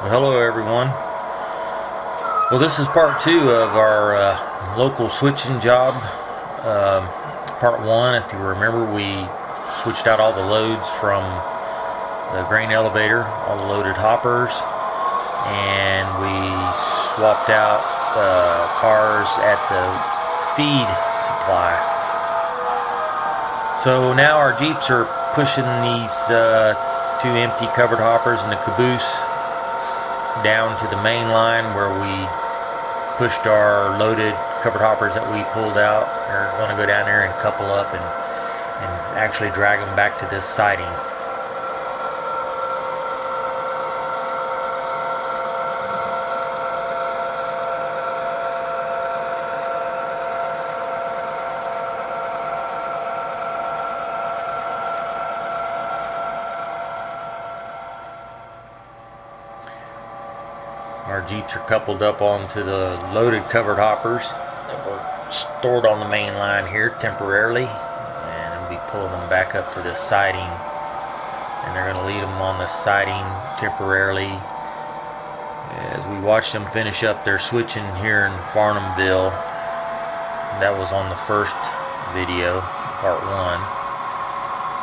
Well, hello everyone. Well, this is part two of our local switching job. Part one, if you remember, we switched out all the loads from the grain elevator, all the loaded hoppers, and we swapped out cars at the feed supply. So now our Jeeps are pushing these two empty covered hoppers and the caboose down to the main line where we pushed our loaded covered hoppers that we pulled out. They're going to go down there and couple up and actually drag them back to this siding. Our Jeeps are coupled up onto the loaded covered hoppers that were stored on the main line here temporarily, and I'll be pulling them back up to this siding, and they're going to leave them on the siding temporarily as we watch them finish up their switching here in Farnumville. That was on the first video, part one.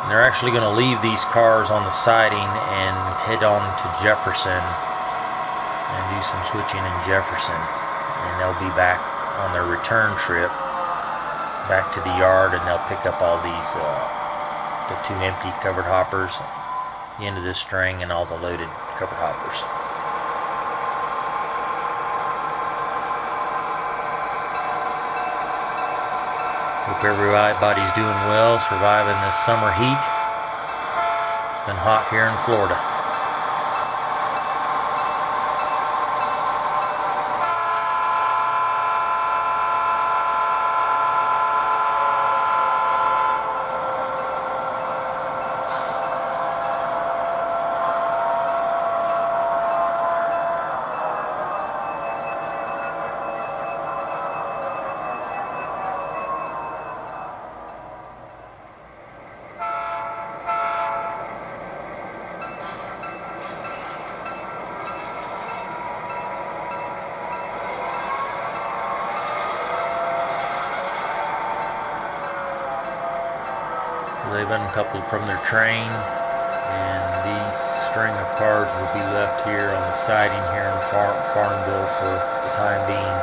And they're actually going to leave these cars on the siding and head on to Jefferson and do some switching in Jefferson, and they'll be back on their return trip back to the yard, and they'll pick up all these the two empty covered hoppers, the end of this string, and all the loaded covered hoppers. Hope everybody's doing well, surviving this summer heat. It's been hot here in Florida. They've uncoupled from their train, and these string of cars will be left here on the siding here in Farnumville for the time being.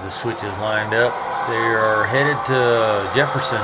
The switch is lined up. They are headed to Jefferson.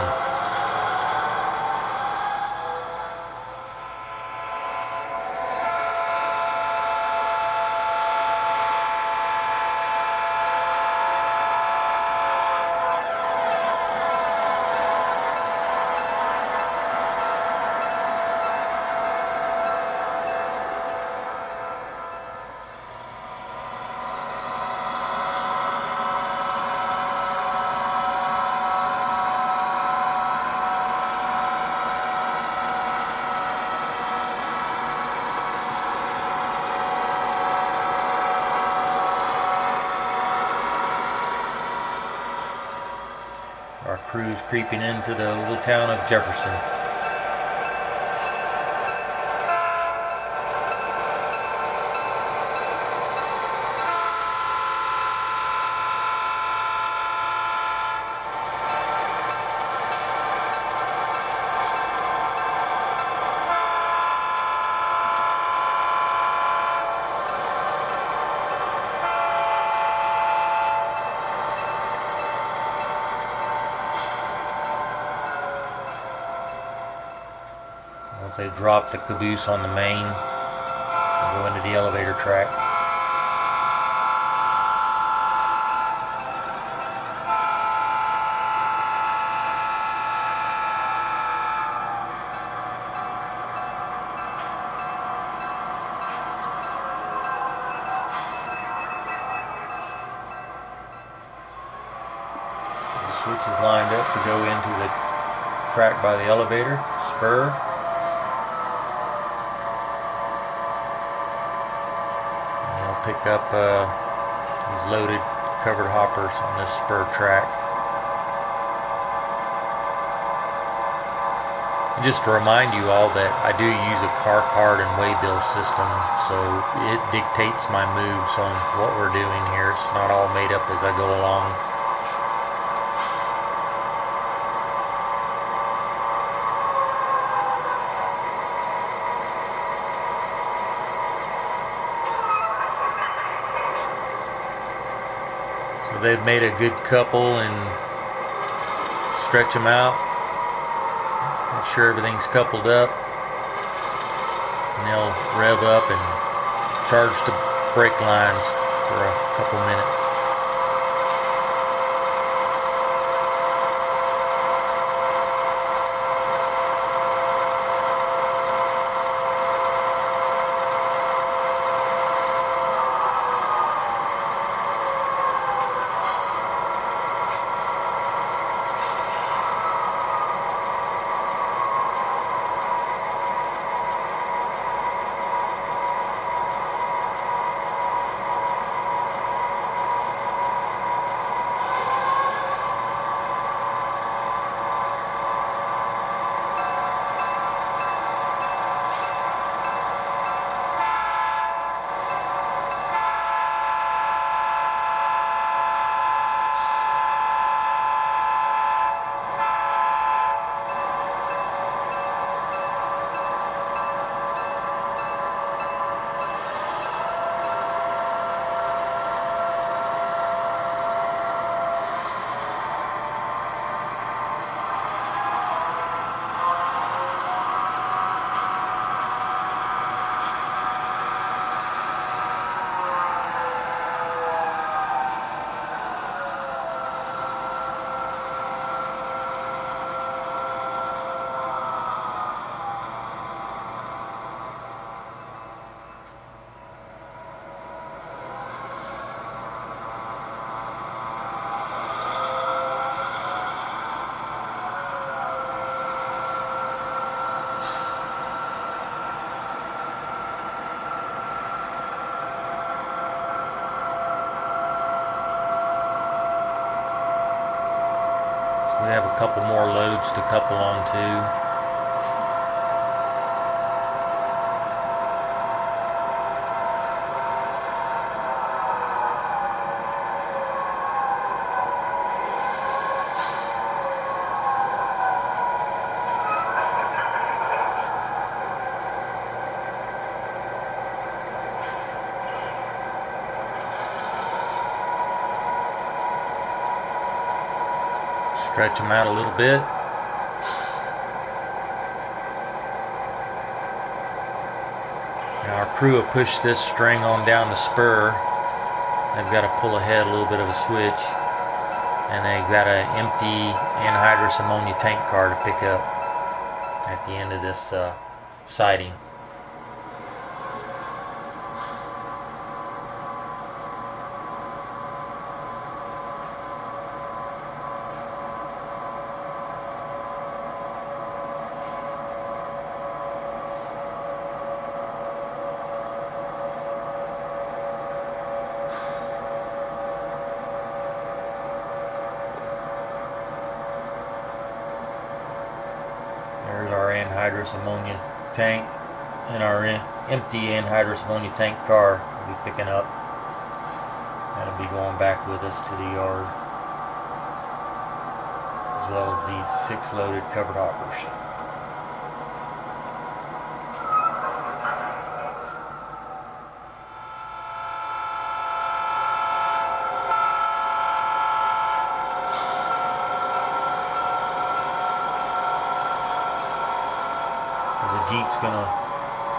Our crew's creeping into the little town of Jefferson. Once they drop the caboose on the main and go into the elevator track. The switch is lined up to go into the track by the elevator spur. Pick up these loaded covered hoppers on this spur track. Just to remind you all that I do use a car card and waybill system, so it dictates my moves on what we're doing here. It's not all made up as I go along. So they've made a good couple and stretch them out. Make sure everything's coupled up, and they'll rev up and charge the brake lines for a couple minutes. We have a couple more loads to couple onto. Stretch them out a little bit. Now our crew will push this string on down the spur. They've got to pull ahead a little bit of a switch, and they've got an empty anhydrous ammonia tank car to pick up at the end of this siding. There's our anhydrous ammonia tank, and our empty anhydrous ammonia tank car will be picking up. That'll be going back with us to the yard, as well as these 6 loaded covered hoppers. The Jeep's going to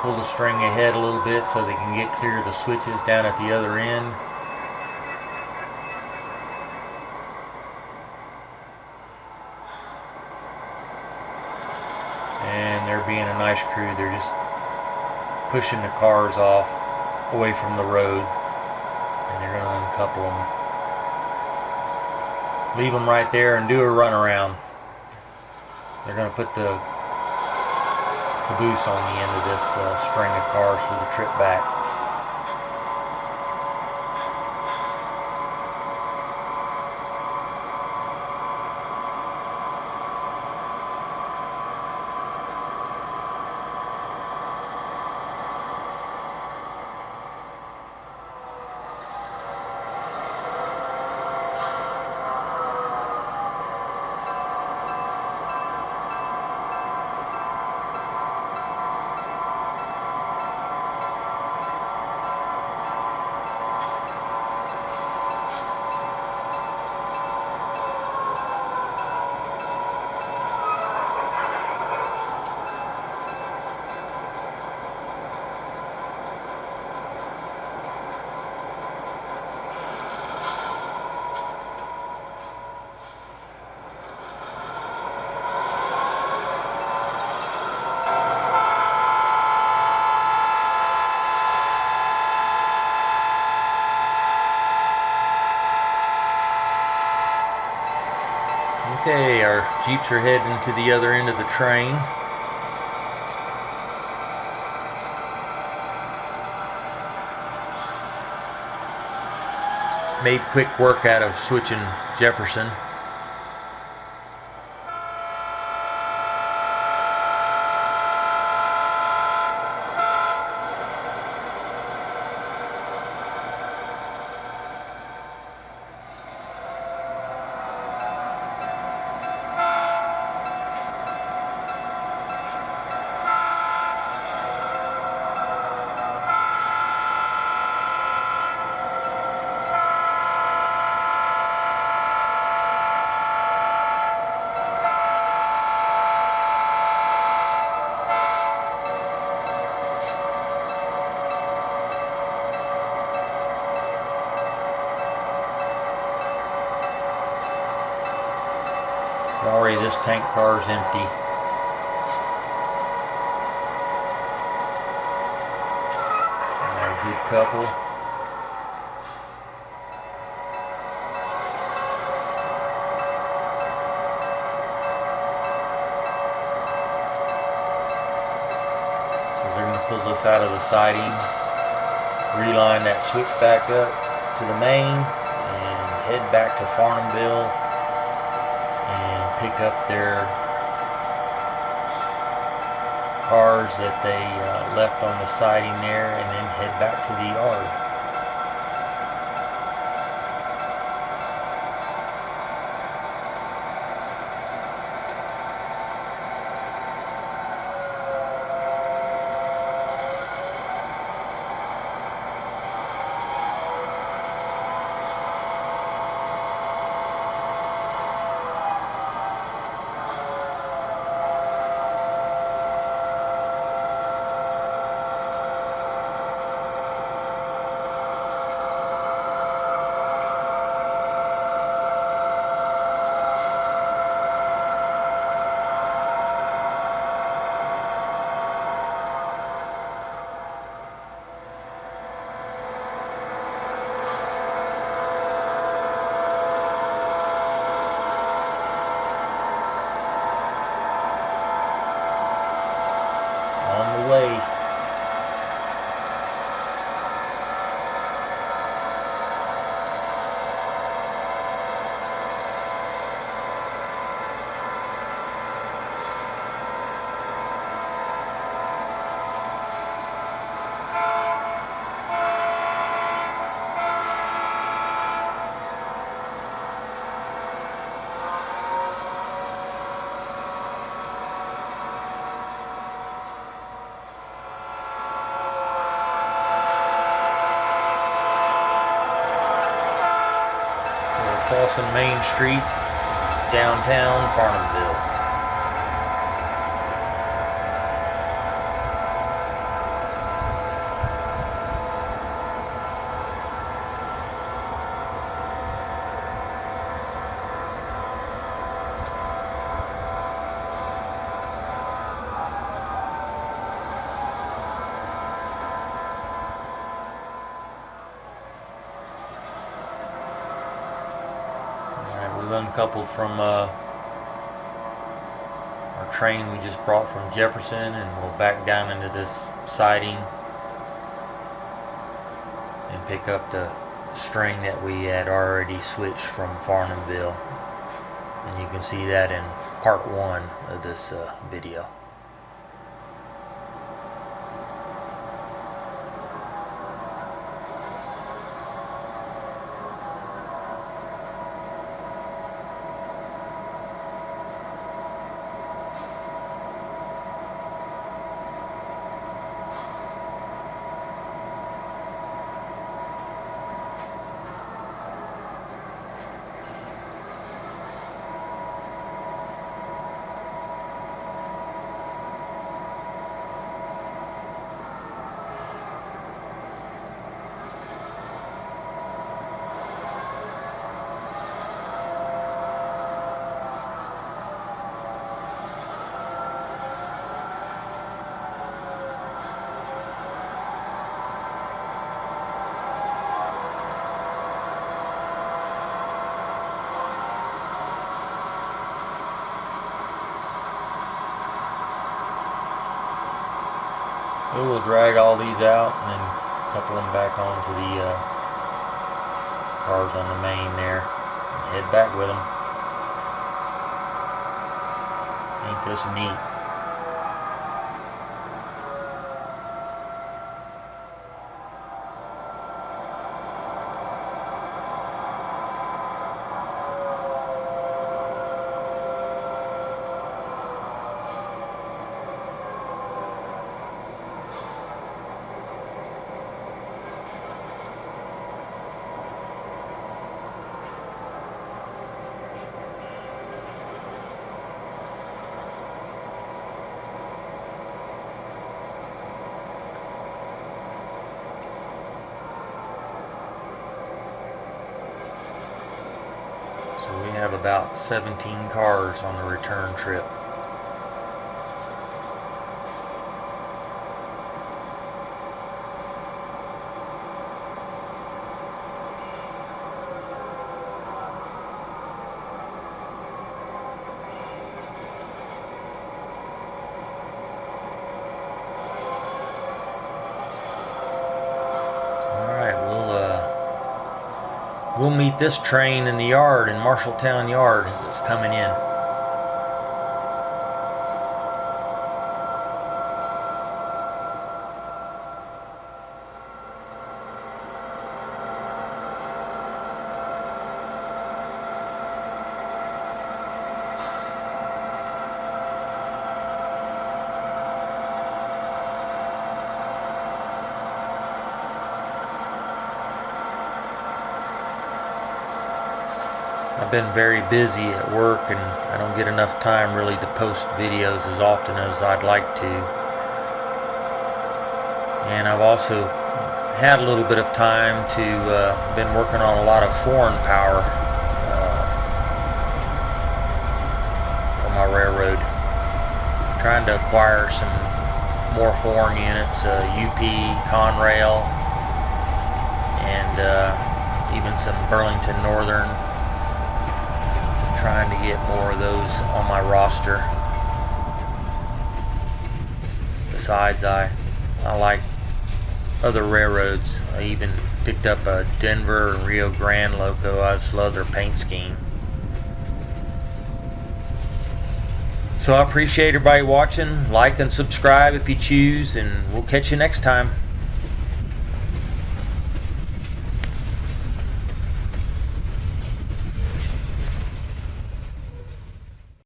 pull the string ahead a little bit so they can get clear of the switches down at the other end. And they're being a nice crew. They're just pushing the cars off away from the road, and they're going to uncouple them. Leave them right there and do a runaround. They're going to put the caboose on the end of this string of cars for the trip back. Okay, our Jeeps are heading to the other end of the train. Made quick work out of switching Jefferson. Already this tank car is empty. A good couple. So they're going to pull this out of the siding, reline that switch back up to the main, and head back to Farnumville. Pick up their cars that they left on the siding there, and then head back to the yard. On the way. Crossing Main Street, downtown Farnumville. Uncoupled from our train we just brought from Jefferson, and we'll back down into this siding and pick up the string that we had already switched from Farnumville, and you can see that in part 1 of this video. We will drag all these out and then couple them back onto the cars on the main there and head back with them. Ain't this neat? We have about 17 cars on the return trip. We'll meet this train in the yard, in Marshalltown Yard, as it's coming in. I've been very busy at work and I don't get enough time really to post videos as often as I'd like to. And I've also had a little bit of time to been working on a lot of foreign power for my railroad. Trying to acquire some more foreign units, UP, Conrail, and even some Burlington Northern. Trying to get more of those on my roster. Besides, I like other railroads. I even picked up a Denver and Rio Grande loco. I just love their paint scheme. So I appreciate everybody watching. Like and subscribe if you choose, and we'll catch you next time.